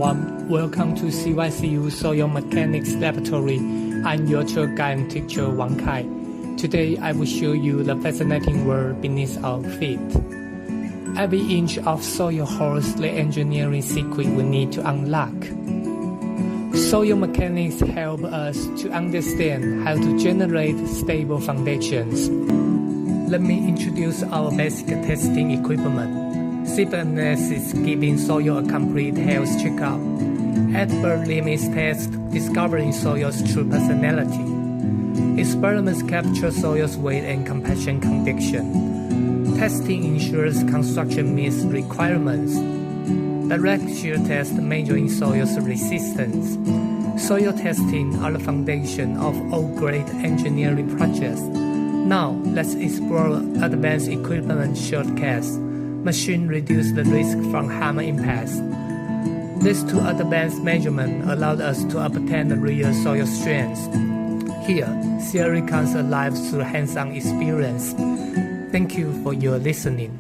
everyone, welcome to CYCU Soil Mechanics Laboratory. I'm your tour guide and teacher Wang Kai. Today I will show you the fascinating world beneath our feet. Every inch of soil holds the engineering secret we need to unlock. Soil mechanics help us to understand how to generate stable foundations. Let me introduce our basic testing equipment. Sieve analysis giving soil a complete health checkup. At-birth limits test discovering soil's true personality. Experiments capture soil's weight and compaction condition. Testing ensures construction meets requirements. Direct shear test measuring soil's resistance. Soil testing are the foundation of all great engineering projects. Now, let's explore advanced equipment shortcuts. Machine reduce the risk from hammer impacts. These two advanced measurements allowed us to obtain the real soil strength. Here, theory comes alive through hands-on experience. Thank you for your listening.